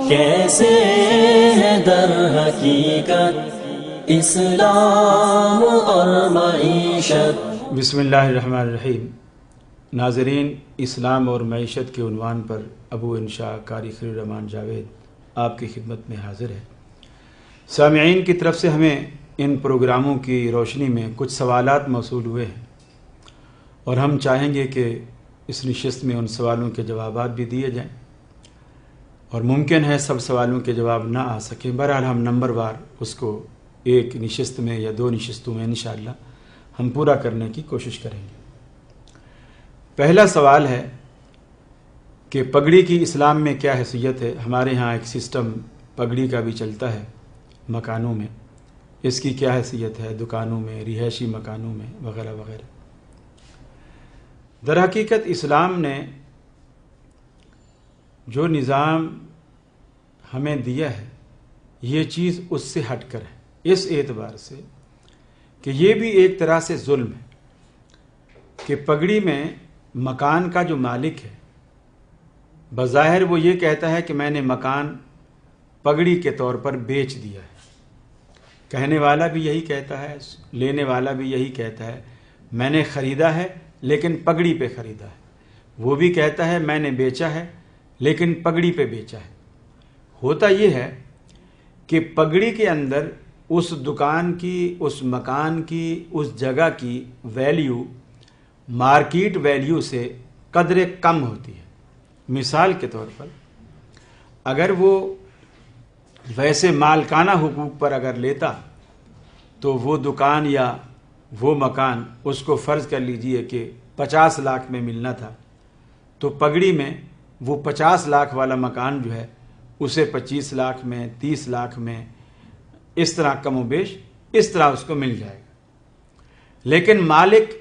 کیسے ہے در حقیقت اسلام اور معیشت۔ بسم اللہ الرحمن الرحیم۔ ناظرین، اسلام اور معیشت کے عنوان پر ابو انشاء قاری خلیل الرحمن جاوید آپ کی خدمت میں حاضر ہے۔ سامعین کی طرف سے ہمیں ان پروگراموں کی روشنی میں کچھ سوالات موصول ہوئے ہیں اور ہم چاہیں گے کہ اس نشست میں ان سوالوں کے جوابات بھی دیے جائیں، اور ممکن ہے سب سوالوں کے جواب نہ آ سکیں۔ بہرحال ہم نمبر وار اس کو ایک نشست میں یا دو نشستوں میں انشاءاللہ ہم پورا کرنے کی کوشش کریں گے۔ پہلا سوال ہے کہ پگڑی کی اسلام میں کیا حیثیت ہے؟ ہمارے ہاں ایک سسٹم پگڑی کا بھی چلتا ہے مکانوں میں، اس کی کیا حیثیت ہے دکانوں میں، رہائشی مکانوں میں وغیرہ وغیرہ۔ در حقیقت اسلام نے جو نظام ہمیں دیا ہے یہ چیز اس سے ہٹ کر ہے، اس اعتبار سے کہ یہ بھی ایک طرح سے ظلم ہے کہ پگڑی میں مکان کا جو مالک ہے بظاہر وہ یہ کہتا ہے کہ میں نے مکان پگڑی کے طور پر بیچ دیا ہے، کہنے والا بھی یہی کہتا ہے، لینے والا بھی یہی کہتا ہے میں نے خریدا ہے لیکن پگڑی پہ خریدا ہے، وہ بھی کہتا ہے میں نے بیچا ہے لیکن پگڑی پہ بیچا ہے۔ ہوتا یہ ہے کہ پگڑی کے اندر اس دکان کی، اس مکان کی، اس جگہ کی ویلیو مارکیٹ ویلیو سے قدرے کم ہوتی ہے۔ مثال کے طور پر اگر وہ ویسے مالکانہ حقوق پر اگر لیتا تو وہ دکان یا وہ مکان اس کو فرض کر لیجئے کہ 50 لاکھ میں ملنا تھا، تو پگڑی میں وہ 50 لاکھ والا مکان جو ہے اسے 25 لاکھ میں، 30 لاکھ میں، اس طرح کم و بیش اس طرح اس کو مل جائے گا، لیکن مالک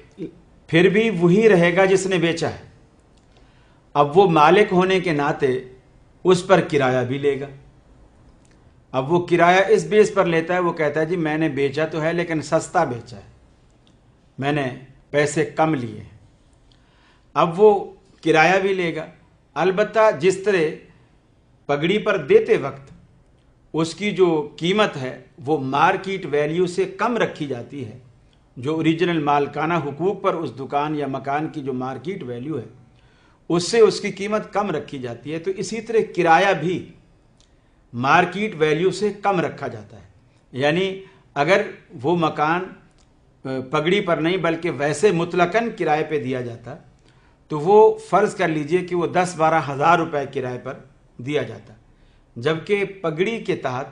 پھر بھی وہی رہے گا جس نے بیچا ہے۔ اب وہ مالک ہونے کے ناطے اس پر کرایہ بھی لے گا۔ اب وہ کرایہ اس بیس پر لیتا ہے، وہ کہتا ہے جی میں نے بیچا تو ہے لیکن سستا بیچا ہے، میں نے پیسے کم لیے ہیں۔ اب وہ کرایہ بھی لے گا، البتہ جس طرح پگڑی پر دیتے وقت اس کی جو قیمت ہے وہ مارکیٹ ویلیو سے کم رکھی جاتی ہے، جو اوریجنل مالکانہ حقوق پر اس دکان یا مکان کی جو مارکیٹ ویلیو ہے اس سے اس کی قیمت کم رکھی جاتی ہے، تو اسی طرح کرایہ بھی مارکیٹ ویلیو سے کم رکھا جاتا ہے۔ یعنی اگر وہ مکان پگڑی پر نہیں بلکہ ویسے مطلقاً کرائے پہ دیا جاتا تو وہ فرض کر لیجئے کہ وہ 10-12 ہزار روپے کرائے پر دیا جاتا، جبکہ پگڑی کے تحت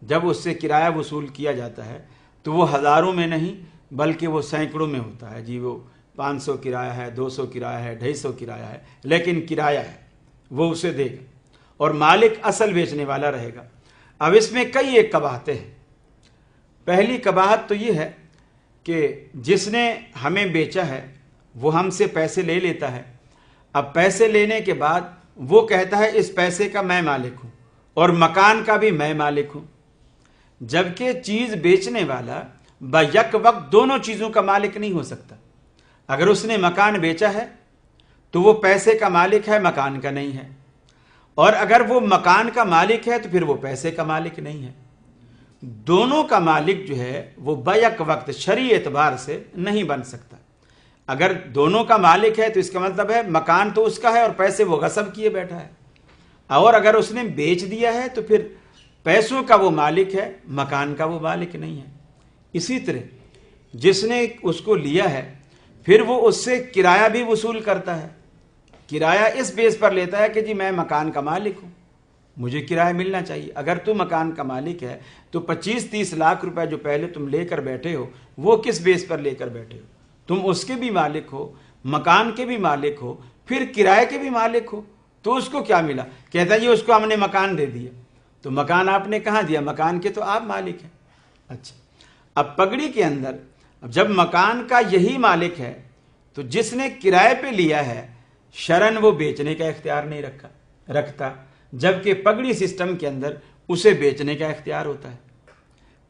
جب اس سے کرایہ وصول کیا جاتا ہے تو وہ ہزاروں میں نہیں بلکہ وہ سینکڑوں میں ہوتا ہے۔ جی وہ 500 کرایہ ہے، 200 کرایہ ہے، 250 کرایہ ہے، لیکن کرایہ ہے وہ اسے دے گا اور مالک اصل بیچنے والا رہے گا۔ اب اس میں کئی ایک قباحتیں ہیں۔ پہلی قباحت تو یہ ہے کہ جس نے ہمیں بیچا ہے وہ ہم سے پیسے لے لیتا ہے، اب پیسے لینے کے بعد وہ کہتا ہے اس پیسے کا میں مالک ہوں اور مکان کا بھی میں مالک ہوں، جبکہ چیز بیچنے والا بیک وقت دونوں چیزوں کا مالک نہیں ہو سکتا۔ اگر اس نے مکان بیچا ہے تو وہ پیسے کا مالک ہے، مکان کا نہیں ہے، اور اگر وہ مکان کا مالک ہے تو پھر وہ پیسے کا مالک نہیں ہے۔ دونوں کا مالک جو ہے وہ بیک وقت شرعی اعتبار سے نہیں بن سکتا۔ اگر دونوں کا مالک ہے تو اس کا مطلب ہے مکان تو اس کا ہے اور پیسے وہ غصب کیے بیٹھا ہے، اور اگر اس نے بیچ دیا ہے تو پھر پیسوں کا وہ مالک ہے، مکان کا وہ مالک نہیں ہے۔ اسی طرح جس نے اس کو لیا ہے پھر وہ اس سے کرایہ بھی وصول کرتا ہے، کرایہ اس بیس پر لیتا ہے کہ جی میں مکان کا مالک ہوں، مجھے کرایہ ملنا چاہیے۔ اگر تو مکان کا مالک ہے تو 25-30 لاکھ روپے جو پہلے تم لے کر بیٹھے ہو وہ کس بیس پر لے کر بیٹھے ہو؟ تم اس کے بھی مالک ہو، مکان کے بھی مالک ہو، پھر کرائے کے بھی مالک ہو، تو اس کو کیا ملا؟ کہتا ہے یہ اس کو ہم نے مکان دے دیا، تو مکان آپ نے کہاں دیا؟ مکان کے تو آپ مالک ہیں۔ اچھا، اب پگڑی کے اندر جب مکان کا یہی مالک ہے تو جس نے کرائے پہ لیا ہے شرعاً وہ بیچنے کا اختیار نہیں رکھتا، جبکہ پگڑی سسٹم کے اندر اسے بیچنے کا اختیار ہوتا ہے۔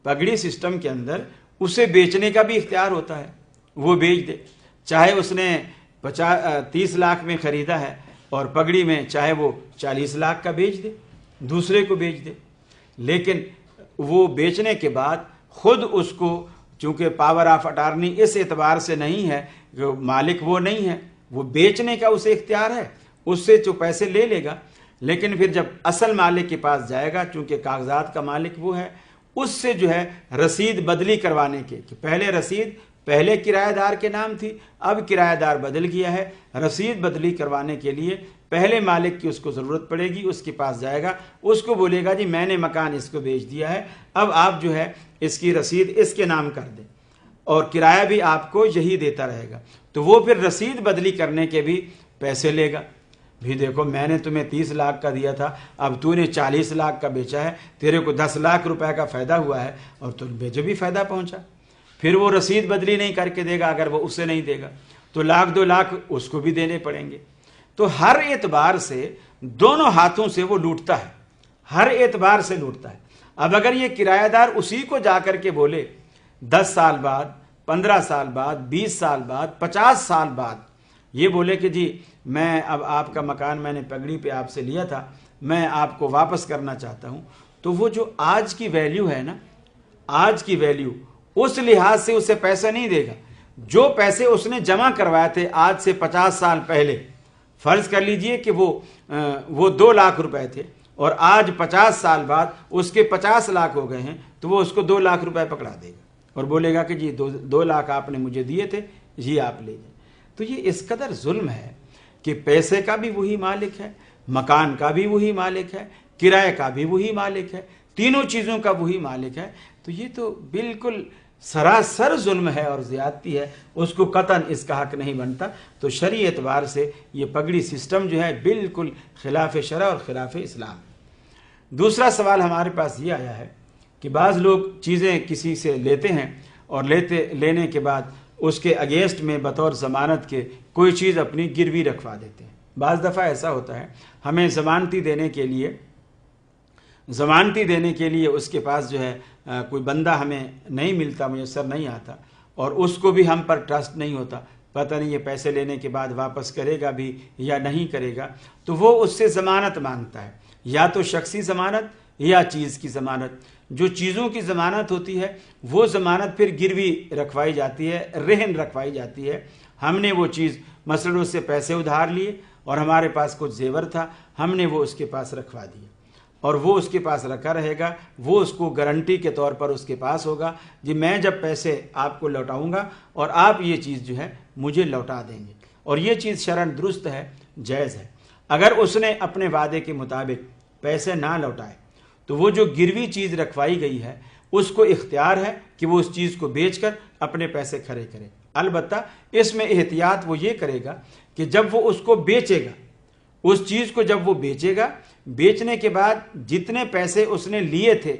پگڑی سسٹم کے اندر اسے بیچنے کا بھی اختیار ہوتا ہے، وہ بیچ دے، چاہے اس نے 30 لاکھ میں خریدا ہے اور پگڑی میں چاہے وہ 40 لاکھ کا بیچ دے، दूसरे को बेच दे। लेकिन वो बेचने के बाद खुद उसको, चूंकि पावर ऑफ अटार्नी इस एतबार से नहीं है, मालिक वो नहीं है, वो बेचने का उसे इख्तियार है, उससे जो पैसे ले लेगा। लेकिन फिर जब असल मालिक के पास जाएगा, चूंकि कागजात का मालिक वो है, उससे जो है रसीद बदली करवाने के, कि पहले रसीद पहले किराएदार के नाम थी, अब किराएदार बदल गया है, रसीद बदली करवाने के लिए पहले मालिक की उसको ज़रूरत पड़ेगी, उसके पास जाएगा, उसको बोलेगा जी मैंने मकान इसको बेच दिया है, अब आप जो है इसकी रसीद इसके नाम कर दें और किराया भी आपको यही देता रहेगा। तो वो फिर रसीद बदली करने के भी पैसे लेगा। भी देखो मैंने तुम्हें 30 लाख का दिया था, अब तूने 40 लाख का बेचा है, तेरे को 10 लाख रुपए का फ़ायदा हुआ है और तुझे जो भी फ़ायदा पहुंचा। फिर वो रसीद बदली नहीं करके देगा, अगर वो उससे नहीं देगा तो लाख 2 लाख उसको भी देने पड़ेंगे। तो हर एतबार से दोनों हाथों से वो लूटता है, हर एतबार से लूटता है। अब अगर ये किराएदार उसी को जाकर के बोले 10 साल बाद, 15 साल बाद, 20 साल बाद, 50 साल बाद ये बोले कि जी मैं अब आपका मकान मैंने पगड़ी पे आपसे लिया था, मैं आपको वापस करना चाहता हूँ, तो वो जो आज की वैल्यू है ना, आज की वैल्यू, उस लिहाज से उसे पैसे नहीं देगा। जो पैसे उसने जमा करवाए थे आज से 50 साल पहले, फर्ज कर लीजिए कि वो 2 लाख रुपए थे और आज 50 साल बाद उसके 50 लाख हो गए हैं, तो वो उसको 2 लाख रुपए पकड़ा देगा और बोलेगा कि जी 2 लाख आपने मुझे दिए थे, ये आप ले जाए। तो ये इस कदर जुल्म है कि पैसे का भी वही मालिक है, मकान का भी वही मालिक है, किराए का भी वही मालिक है, तीनों चीज़ों का वही मालिक है। तो ये तो बिल्कुल सरासर जुल्म है और ज़्यादती है, उसको कतन इसका हक नहीं बनता। तो शरई एतबार से ये पगड़ी सिस्टम जो है बिल्कुल खिलाफ शरअ और खिलाफ इस्लाम। दूसरा सवाल हमारे पास ये आया है कि बाज़ लोग चीज़ें किसी से लेते हैं और लेने के बाद उसके अगेंस्ट में बतौर ज़मानत के कोई चीज़ अपनी गिरवी रखवा देते हैं। बाज़ दफ़ा ऐसा होता है, हमें ज़मानती देने के लिए उसके पास जो है कोई बंदा हमें नहीं मिलता, मुयस्सर नहीं आता, और उसको भी हम पर ट्रस्ट नहीं होता, पता नहीं ये पैसे लेने के बाद वापस करेगा भी या नहीं करेगा, तो वो उससे ज़मानत मांगता है, या तो शख्सी ज़मानत या चीज़ की ज़मानत। जो चीज़ों की ज़मानत होती है वो ज़मानत फिर गिरवी रखवाई जाती है, रहन रखवाई जाती है। हमने वो चीज़ मसलन उससे पैसे उधार लिए और हमारे पास कुछ जेवर था, हमने वो उसके पास रखवा दिया और वो उसके पास रखा रहेगा, वो उसको गारंटी के तौर पर उसके पास होगा जी मैं जब पैसे आपको लौटाऊंगा और आप ये चीज़ जो है मुझे लौटा देंगे। और ये चीज़ शरअन दुरुस्त है, जायज़ है। अगर उसने अपने वादे के मुताबिक पैसे ना लौटाए तो वो जो गिरवी चीज़ रखवाई गई है उसको इख्तियार है कि वो उस चीज़ को बेचकर अपने पैसे खड़े करे। अलबत्ता इसमें एहतियात वो ये करेगा कि जब वो उसको बेचेगा, उस चीज़ को जब वो बेचेगा, बेचने के बाद जितने पैसे उसने लिए थे,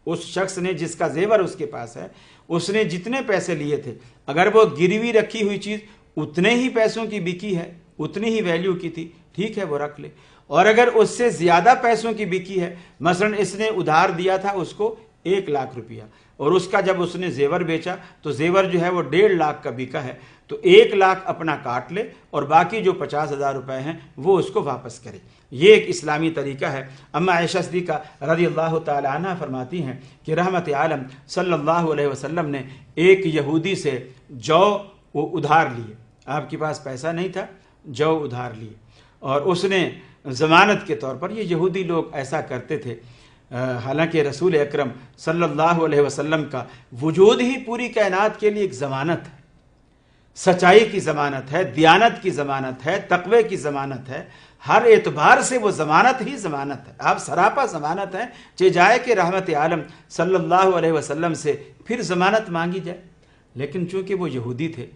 उस शख्स ने जिसका जेवर उसके पास है, उसने जितने पैसे लिए थे, अगर वो गिरवी रखी हुई चीज़ उतने ही पैसों की बिकी है, उतनी ही वैल्यू की थी, ठीक है वो रख ले। और अगर उससे ज़्यादा पैसों की बिकी है, मसलन इसने उधार दिया था उसको 1 लाख रुपया और उसका जब उसने जेवर बेचा तो जेवर जो है वो 1.5 लाख का बिका है, तो 1 लाख अपना काट ले और बाकी जो 50,000 रुपए हैं वो उसको वापस करे। ये एक इस्लामी तरीका है। अम्मा आयशा सिद्दीक़ा रज़ियल्लाहु ताला अन्हा फरमाती हैं कि रहमत आलम सल्लल्लाहु अलैहि वसल्लम ने एक यहूदी से जौ वो उधार लिए, आपके पास पैसा नहीं था, जौ उधार लिए और उसने ज़मानत के तौर पर, ये यहूदी लोग ऐसा करते थे, हालांकि रसूल अकरम सल्लल्लाहु अलैहि वसल्लम का वजूद ही पूरी कायनात के लिए एक ज़मानत है, सच्चाई की ज़मानत है, दियानत की ज़मानत है, तक़वे की ज़मानत है, हर एतबार से वो ज़मानत ही ज़मानत है, आप सरापा ज़मानत हैं। चे जाए कि रहमत आलम सल्लल्लाहु अलैहि वसल्लम से फिर ज़मानत मांगी जाए, लेकिन चूँकि वो यहूदी थे,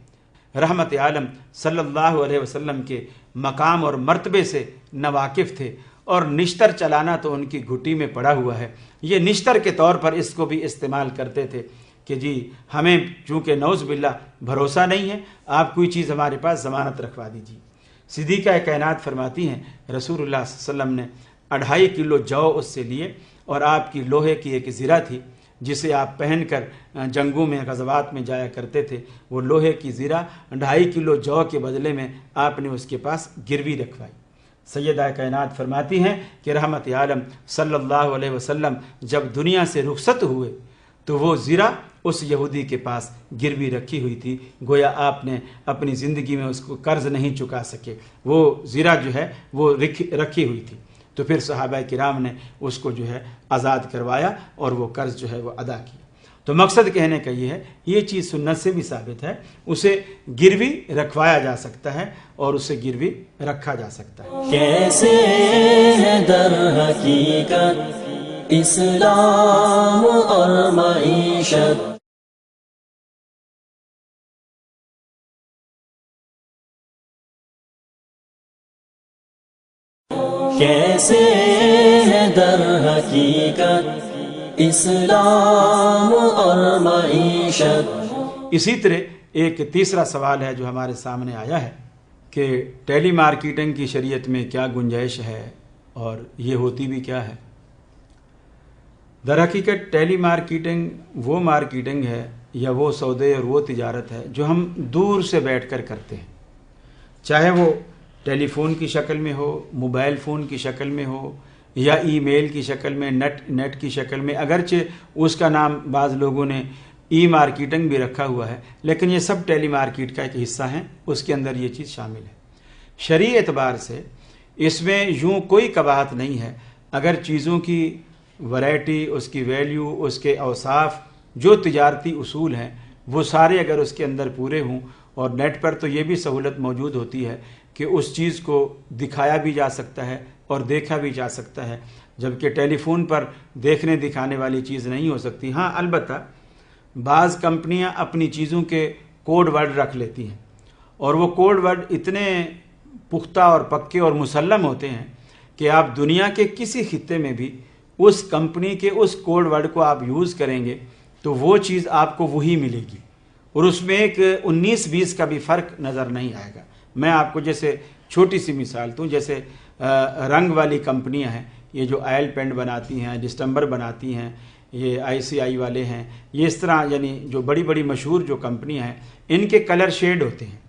रहमत आलम सल्लल्लाहु अलैहि वसल्लम के मकाम और मर्तबे से नवाकिफ़ थे और निश्तर चलाना तो उनकी घुटी में पड़ा हुआ है। ये निश्तर के तौर पर इसको भी इस्तेमाल करते थे कि जी हमें चूँकि नौज़ बिल्ला भरोसा नहीं है, आप कोई चीज़ हमारे पास ज़मानत रखवा दीजिए। सिद्दीक़ा कायनात फरमाती हैं रसूलुल्लाह सल्लल्लाहु अलैहि वसल्लम ने 2.5 किलो जौ उससे लिए और आपकी लोहे की एक ज़िरा थी जिसे आप पहनकर जंगों में गज़वात में जाया करते थे, वो लोहे की ज़िरा 2.5 किलो जौ के बदले में आपने उसके पास गिरवी रखवाई। सैयदा कायनात फरमाती हैं कि रहमत आलम सल्लल्लाहु अलैहि वसल्लम जब दुनिया से रुखसत हुए तो वो ज़िरा उस यहूदी के पास गिरवी रखी हुई थी, गोया आपने अपनी ज़िंदगी में उसको कर्ज नहीं चुका सके, वो ज़िरा जो है वो रखी हुई थी। तो फिर सहाबा किराम ने उसको जो है आज़ाद करवाया और वो कर्ज जो है वो अदा किया। तो मकसद कहने का ये है, ये चीज़ सुन्नत से भी साबित है, उसे गिरवी रखवाया जा सकता है और उसे गिरवी रखा जा सकता है। कैसे है दर हकीकत इस्लाम और मईशत, कैसे है दर हकीकत इस्लाम और मईशत। इसी तरह एक तीसरा सवाल है जो हमारे सामने आया है कि टेली मार्केटिंग की शरीयत में क्या गुंजाइश है और ये होती भी क्या है। दर हकीकत टेली मार्केटिंग वो मार्केटिंग है या वो सौदे और वो तिजारत है जो हम दूर से बैठकर करते हैं, चाहे वो टेलीफोन की शक्ल में हो, मोबाइल फ़ोन की शक्ल में हो, या ईमेल की शक्ल में, नेट की शक्ल में। अगरचे उसका नाम बाज़ लोगों ने ई मार्केटिंग भी रखा हुआ है, लेकिन ये सब टेली मार्केट का एक हिस्सा है, उसके अंदर ये चीज़ शामिल है। शरई एतबार से इसमें यूँ कोई कबाहत नहीं है अगर चीज़ों की वैरायटी, उसकी वैल्यू, उसके औसाफ, जो तिजारती उसूल हैं वो सारे अगर उसके अंदर पूरे हों। और नेट पर तो ये भी सहूलत मौजूद होती है कि उस चीज़ को दिखाया भी जा सकता है और देखा भी जा सकता है, जबकि टेलीफोन पर देखने दिखाने वाली चीज़ नहीं हो सकती। हाँ, अलबत्ता बाज़ कंपनियां अपनी चीज़ों के कोड वर्ड रख लेती हैं और वो कोड वर्ड इतने पुख्ता और पक्के और मुसल्लम होते हैं कि आप दुनिया के किसी खित्ते में भी उस कंपनी के उस कोड वर्ड को आप यूज़ करेंगे तो वो चीज़ आपको वही मिलेगी और उसमें एक 19-20 का भी फ़र्क नज़र नहीं आएगा। मैं आपको जैसे छोटी सी मिसाल दूँ, जैसे रंग वाली कंपनियां हैं, ये जो ऑयल पेंट बनाती हैं, डिस्टेंबर बनाती हैं, ये ICI वाले हैं, ये इस तरह यानी जो बड़ी बड़ी मशहूर जो कंपनियां हैं, इनके कलर शेड होते हैं,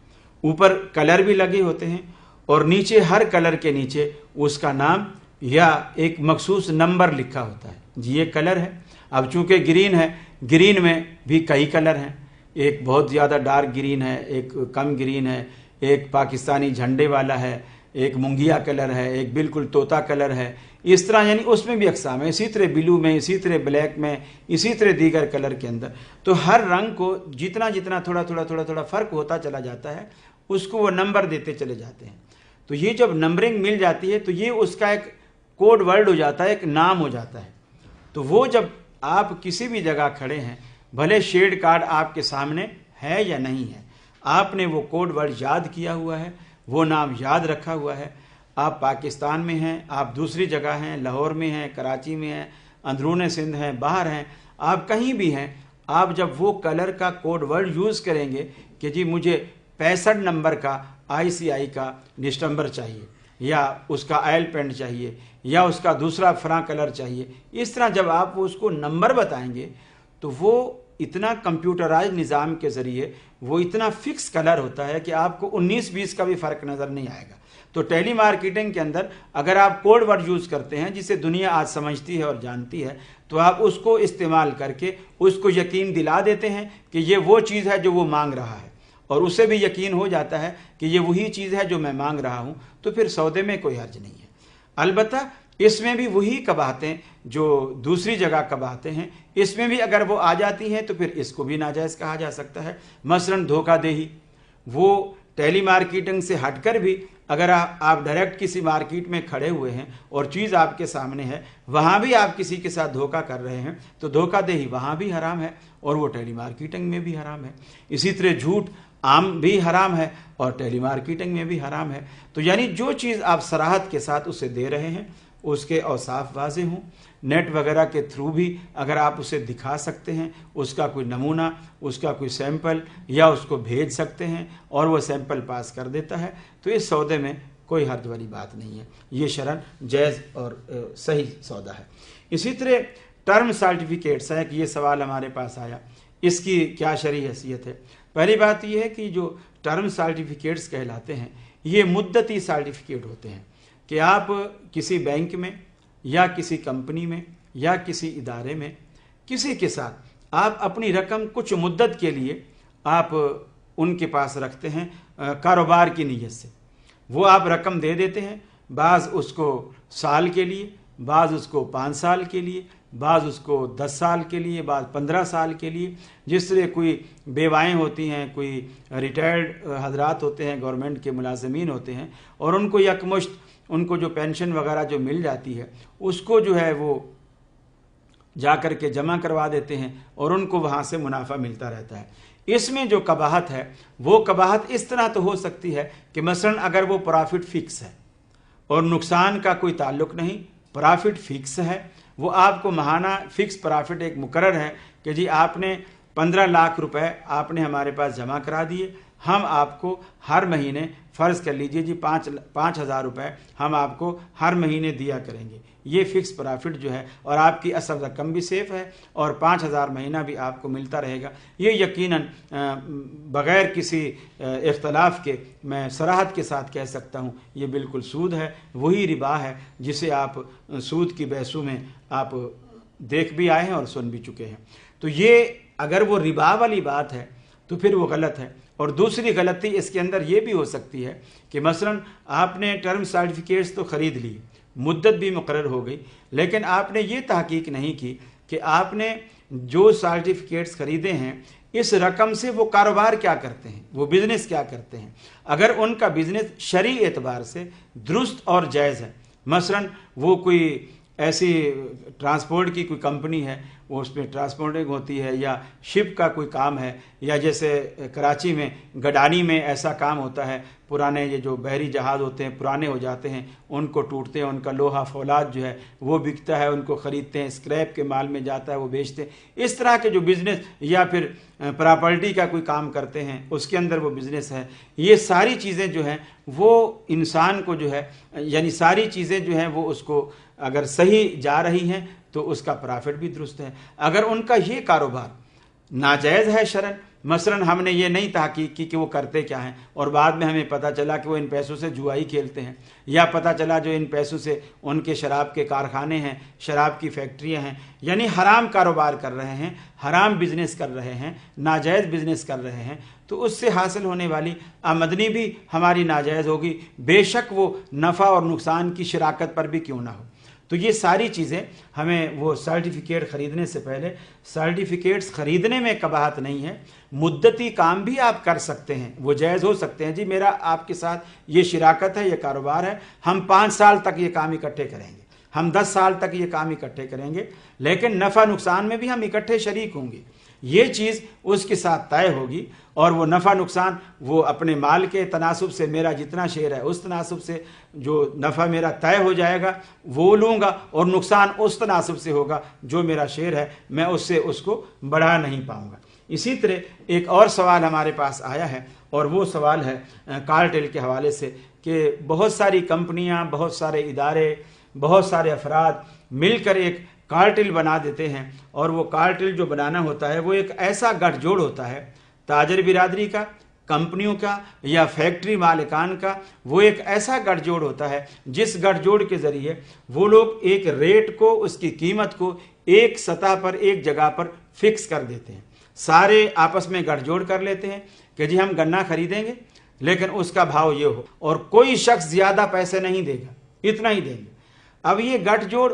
ऊपर कलर भी लगे होते हैं और नीचे हर कलर के नीचे उसका नाम या एक मखसूस नंबर लिखा होता है। जी ये कलर है। अब चूँकि ग्रीन है, ग्रीन में भी कई कलर हैं, एक बहुत ज़्यादा डार्क ग्रीन है, एक कम ग्रीन है, एक पाकिस्तानी झंडे वाला है, एक मुंगिया कलर है, एक बिल्कुल तोता कलर है। इस तरह यानी उसमें भी अक़साम है, इसी तरह ब्लू में, इसी तरह ब्लैक में, इसी तरह दीगर कलर के अंदर। तो हर रंग को जितना जितना थोड़ा थोड़ा फ़र्क होता चला जाता है उसको वो नंबर देते चले जाते हैं। तो ये जब नंबरिंग मिल जाती है तो ये उसका एक कोड वर्ड हो जाता है, एक नाम हो जाता है। तो वो जब आप किसी भी जगह खड़े हैं, भले शेड कार्ड आपके सामने है या नहीं है, आपने वो कोड वर्ड याद किया हुआ है, वो नाम याद रखा हुआ है। आप पाकिस्तान में हैं, आप दूसरी जगह हैं, लाहौर में हैं, कराची में हैं, अंदरून सिंध हैं, बाहर हैं, आप कहीं भी हैं, आप जब वो कलर का कोड वर्ड यूज़ करेंगे कि जी मुझे 65 नंबर का ICI का डिस्टेंबर चाहिए या उसका ऑयल पेंट चाहिए या उसका दूसरा फलां कलर चाहिए, इस तरह जब आप उसको नंबर बताएंगे तो वो इतना कंप्यूटराइज निज़ाम के ज़रिए वो इतना फिक्स कलर होता है कि आपको 19-20 का भी फ़र्क नज़र नहीं आएगा। तो टेली मार्केटिंग के अंदर अगर आप कोड वर्ड यूज़ करते हैं जिसे दुनिया आज समझती है और जानती है, तो आप उसको इस्तेमाल करके उसको यकीन दिला देते हैं कि ये वो चीज़ है जो वो मांग रहा है और उसे भी यकीन हो जाता है कि ये वही चीज़ है जो मैं मांग रहा हूँ, तो फिर सौदे में कोई हर्ज नहीं है। अलबत्ता इसमें भी वही कबाहतें जो दूसरी जगह कबाहतें हैं, इसमें भी अगर वो आ जाती हैं तो फिर इसको भी नाजायज़ कहा जा सकता है। मसलन धोखाधड़ी, वो टेली मार्केटिंग से हटकर भी अगर आप डायरेक्ट किसी मार्केट में खड़े हुए हैं और चीज़ आपके सामने है, वहाँ भी आप किसी के साथ धोखा कर रहे हैं, तो धोखाधड़ी वहाँ भी हराम है और वो टेली मार्केटिंग में भी हराम है। इसी तरह झूठ आम भी हराम है और टेली मार्केटिंग में भी हराम है। तो यानी जो चीज़ आप सराहत के साथ उसे दे रहे हैं उसके औसाफ वाज़े हों, नेट वगैरह के थ्रू भी अगर आप उसे दिखा सकते हैं, उसका कोई नमूना, उसका कोई सैंपल या उसको भेज सकते हैं और वो सैंपल पास कर देता है, तो इस सौदे में कोई हर्ज वाली बात नहीं है। ये शरन जायज़ और सही सौदा है। इसी तरह टर्म सर्टिफिकेट्स है कि ये सवाल हमारे पास आया, इसकी क्या शरई हैसियत है। पहली बात यह है कि जो टर्म सर्टिफिकेट्स कहलाते हैं ये मुद्दती सर्टिफिकेट होते हैं कि आप किसी बैंक में या किसी कंपनी में या किसी इदारे में किसी के साथ आप अपनी रकम कुछ मुद्दत के लिए आप उनके पास रखते हैं कारोबार की नीयत से। वो आप रकम दे देते हैं, बाज़ उसको साल के लिए, बाज़ उसको 5 साल के लिए, बाज़ उसको 10 साल के लिए, बाज़ 15 साल के लिए। जिस तरह कोई बेवाएँ होती हैं, कोई रिटायर्ड हजरात होते हैं, गवर्नमेंट के मुलाजमीन होते हैं, और उनको यकमुश्त उनको जो पेंशन वगैरह जो मिल जाती है उसको जो है वो जा कर के जमा करवा देते हैं और उनको वहाँ से मुनाफा मिलता रहता है। इसमें जो कबाहत है वो कबाहत इस तरह तो हो सकती है कि मसलन अगर वो प्रॉफिट फिक्स है और नुकसान का कोई ताल्लुक नहीं, प्रॉफिट फिक्स है, वो आपको माहाना फिक्स प्रॉफिट एक मुकर्रर है कि जी आपने 15 लाख रुपए आपने हमारे पास जमा करा दिए, हम आपको हर महीने फ़र्ज़ कर लीजिए जी 5,000 रुपये हम आपको हर महीने दिया करेंगे। ये फ़िक्स प्रॉफिट जो है, और आपकी असल रकम भी सेफ़ है और 5,000 महीना भी आपको मिलता रहेगा। ये यकीनन बग़ैर किसी इख्तलाफ के मैं सराहत के साथ कह सकता हूँ ये बिल्कुल सूद है, वही रिबा है जिसे आप सूद की बहसों में आप देख भी आए हैं और सुन भी चुके हैं। तो ये अगर वो रिबा वाली बात है तो फिर वो गलत है। और दूसरी गलती इसके अंदर ये भी हो सकती है कि मसलन आपने टर्म सर्टिफिकेट्स तो ख़रीद लिए, मुद्दत भी मुकर्रर हो गई, लेकिन आपने ये तहकीक नहीं की कि आपने जो सर्टिफिकेट्स ख़रीदे हैं इस रकम से वो कारोबार क्या करते हैं, वो बिज़नेस क्या करते हैं। अगर उनका बिज़नेस शरई एतबार से दुरुस्त और जायज़ है, मसलन वो कोई ऐसी ट्रांसपोर्ट की कोई कंपनी है, वो उसमें ट्रांसपोर्टिंग होती है, या शिप का कोई काम है, या जैसे कराची में गडानी में ऐसा काम होता है, पुराने ये जो बहरी जहाज़ होते हैं पुराने हो जाते हैं, उनको टूटते हैं, उनका लोहा फौलाद जो है वो बिकता है, उनको ख़रीदते हैं, स्क्रैप के माल में जाता है वो बेचते हैं। इस तरह के जो बिज़नेस या फिर प्रॉपर्टी का कोई काम करते हैं उसके अंदर वो बिज़नेस है। ये सारी चीज़ें जो हैं वो इंसान को जो है, यानी सारी चीज़ें जो हैं वो उसको अगर सही जा रही हैं तो उसका प्रॉफिट भी दुरुस्त है। अगर उनका ये कारोबार नाजायज़ है शरन, मसलन हमने ये नहीं तहकीक की कि वो करते क्या हैं और बाद में हमें पता चला कि वो इन पैसों से जुआई खेलते हैं, या पता चला जो इन पैसों से उनके शराब के कारखाने हैं, शराब की फैक्ट्रियां हैं, यानी हराम कारोबार कर रहे हैं, हराम बिजनेस कर रहे हैं, नाजायज़ बिजनेस कर रहे हैं, तो उससे हासिल होने वाली आमदनी भी हमारी नाजायज़ होगी, बेशक वो नफ़ा और नुकसान की शराकत पर भी क्यों ना हो। तो ये सारी चीज़ें हमें वो सर्टिफिकेट ख़रीदने से पहले, सर्टिफिकेट्स ख़रीदने में कबाहत नहीं है, मुद्दती काम भी आप कर सकते हैं, वो जायज़ हो सकते हैं। जी मेरा आपके साथ ये शिराकत है, ये कारोबार है, हम 5 साल तक ये काम इकट्ठे करेंगे, हम 10 साल तक ये काम इकट्ठे करेंगे, लेकिन नफ़ा नुकसान में भी हम इकट्ठे शरीक होंगे। ये चीज़ उसके साथ तय होगी और वो नफ़ा नुकसान वो अपने माल के तनासुब से, मेरा जितना शेयर है उस तनासुब से जो नफ़ा मेरा तय हो जाएगा वो लूँगा, और नुकसान उस तनासुब से होगा जो मेरा शेयर है मैं उससे उसको बढ़ा नहीं पाऊँगा। इसी तरह एक और सवाल हमारे पास आया है, और वो सवाल है कार्टेल के हवाले से कि बहुत सारी कंपनियाँ, बहुत सारे इदारे, बहुत सारे अफराद मिलकर एक कार्टेल बना देते हैं, और वो कार्टेल जो बनाना होता है वो एक ऐसा गठजोड़ होता है ताजर बिरादरी का, कंपनियों का या फैक्ट्री मालिकान का। वो एक ऐसा गठजोड़ होता है जिस गठजोड़ के ज़रिए वो लोग एक रेट को, उसकी कीमत को एक सतह पर, एक जगह पर फिक्स कर देते हैं। सारे आपस में गठजोड़ कर लेते हैं कि जी हम गन्ना खरीदेंगे लेकिन उसका भाव ये हो, और कोई शख्स ज़्यादा पैसे नहीं देगा, इतना ही देंगे। अब ये गठजोड़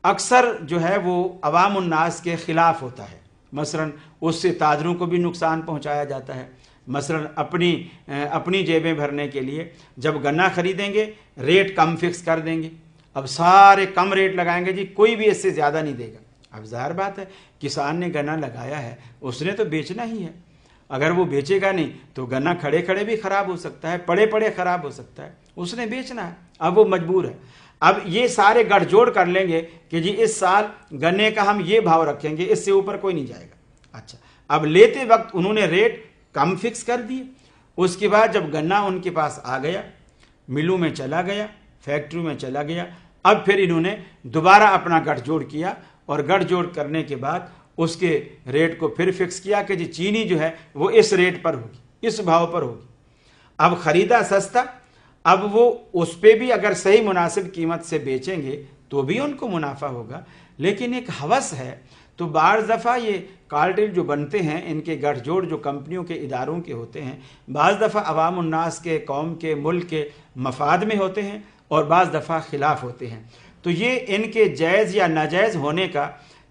अक्सर जो है वो अवाम उन्नास के ख़िलाफ़ होता है, मसलन उससे ताजरों को भी नुकसान पहुंचाया जाता है। मसलन अपनी जेबें भरने के लिए जब गन्ना खरीदेंगे रेट कम फिक्स कर देंगे, अब सारे कम रेट लगाएंगे, जी कोई भी इससे ज़्यादा नहीं देगा। अब ज़ाहिर बात है किसान ने गन्ना लगाया है, उसने तो बेचना ही है, अगर वो बेचेगा नहीं तो गन्ना खड़े खड़े भी ख़राब हो सकता है, पड़े पड़े ख़राब हो सकता है, उसने बेचना है, अब वो मजबूर है। अब ये सारे गठजोड़ कर लेंगे कि जी इस साल गन्ने का हम ये भाव रखेंगे, इससे ऊपर कोई नहीं जाएगा। अच्छा, अब लेते वक्त उन्होंने रेट कम फिक्स कर दिए, उसके बाद जब गन्ना उनके पास आ गया, मिलों में चला गया, फैक्ट्री में चला गया, अब फिर इन्होंने दोबारा अपना गठजोड़ किया, और गठजोड़ करने के बाद उसके रेट को फिर फिक्स किया कि जी चीनी जो है वो इस रेट पर होगी, इस भाव पर होगी। अब ख़रीदा सस्ता اب وہ اس پہ بھی اگر صحیح مناسب قیمت سے بیچیں گے تو بھی ان کو منافع ہوگا، لیکن ایک ہوس ہے۔ تو بعض دفعہ یہ کارٹل جو بنتے ہیں، ان کے گٹھ جوڑ جو کمپنیوں کے اداروں کے ہوتے ہیں، بعض دفعہ عوام الناس کے، قوم کے، ملک کے مفاد میں ہوتے ہیں اور بعض دفعہ خلاف ہوتے ہیں۔ تو یہ ان کے جائز یا ناجائز ہونے کا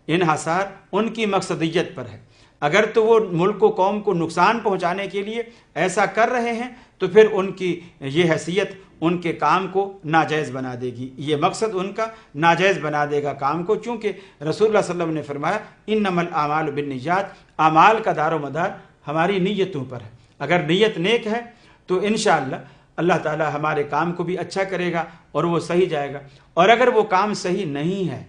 انحصار ان کی مقصدیت پر ہے۔ اگر تو وہ ملک و قوم کو نقصان پہنچانے کے لیے ایسا کر رہے ہیں تو پھر ان کی یہ حیثیت ان کے کام کو ناجائز بنا دے گی، یہ مقصد ان کا ناجائز بنا دے گا کام کو، چونکہ رسول اللہ صلی اللہ علیہ وسلم نے فرمایا انما الاعمال بالنیات، اعمال کا دار و مدار ہماری نیتوں پر ہے۔ اگر نیت نیک ہے تو انشاءاللہ اللہ تعالی ہمارے کام کو بھی اچھا کرے گا اور وہ صحیح جائے گا، اور اگر وہ کام صحیح نہیں ہے،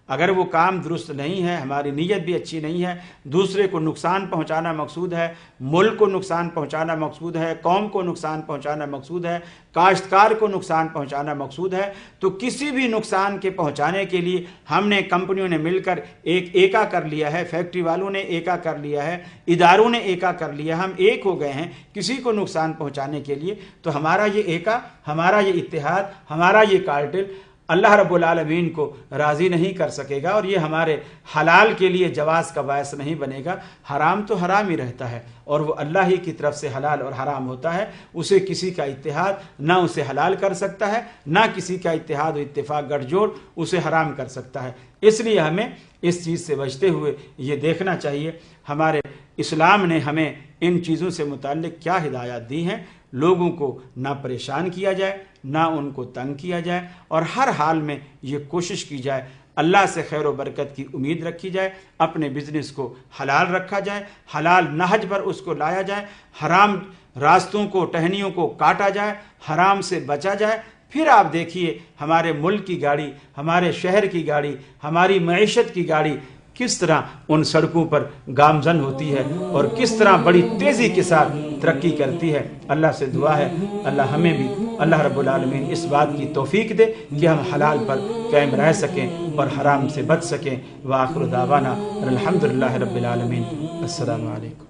اگر وہ کام درست نہیں ہے، ہماری نیت بھی اچھی نہیں ہے، دوسرے کو نقصان پہنچانا مقصود ہے، ملک کو نقصان پہنچانا مقصود ہے، قوم کو نقصان پہنچانا مقصود ہے، کاشتکار کو نقصان پہنچانا مقصود ہے، تو کسی بھی نقصان کے پہنچانے کے لیے ہم نے، کمپنیوں نے مل کر ایکا کر لیا ہے، فیکٹری والوں نے ایکا کر لیا ہے، اداروں نے ایکا کر لیا، ہم ایک ہو گئے ہیں کسی کو نقصان پہنچانے کے لیے، تو ہمارا یہ ایکا، ہمارا یہ اتحاد، ہمارا یہ کارٹل اللہ رب العالمین کو راضی نہیں کر سکے گا، اور یہ ہمارے حلال کے لیے جواز کا باعث نہیں بنے گا۔ حرام تو حرام ہی رہتا ہے، اور وہ اللہ ہی کی طرف سے حلال اور حرام ہوتا ہے، اسے کسی کا اتحاد نہ اسے حلال کر سکتا ہے، نہ کسی کا اتحاد و اتفاق گٹھ جوڑ اسے حرام کر سکتا ہے۔ اس لیے ہمیں اس چیز سے بچتے ہوئے یہ دیکھنا چاہیے ہمارے اسلام نے ہمیں ان چیزوں سے متعلق کیا ہدایات دی ہیں، لوگوں کو نہ پریشان کیا جائے، نہ ان کو تنگ کیا جائے، اور ہر حال میں یہ کوشش کی جائے اللہ سے خیر و برکت کی امید رکھی جائے، اپنے بزنس کو حلال رکھا جائے، حلال نہج پر اس کو لایا جائے، حرام راستوں کو، ٹہنیوں کو کاٹا جائے، حرام سے بچا جائے۔ پھر آپ دیکھیے ہمارے ملک کی گاڑی، ہمارے شہر کی گاڑی، ہماری معیشت کی گاڑی کس طرح ان سڑکوں پر گامزن ہوتی ہے اور کس طرح بڑی تیزی کے ساتھ ترقی کرتی ہے۔ اللہ سے دعا ہے اللہ ہمیں بھی، اللہ رب العالمین اس بات کی توفیق دے کہ ہم حلال پر قائم رہ سکیں اور حرام سے بچ سکیں۔ وآخر دعوانا الحمدللہ رب العالمین۔ السلام علیکم۔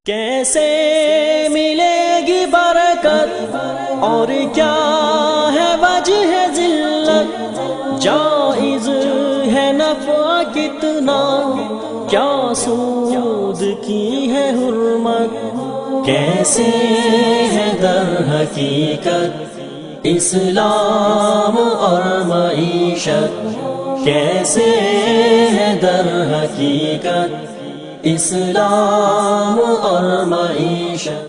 کیسے ملے گی برکت اور کیا ہے وجہ ذلت، جائز ہے نفع کتنا، کیا سود کی ہے حرمت، کیسے ہے در حقیقت اسلام اور معیشت، کیسے ہے در حقیقت اسلام اور معیشت۔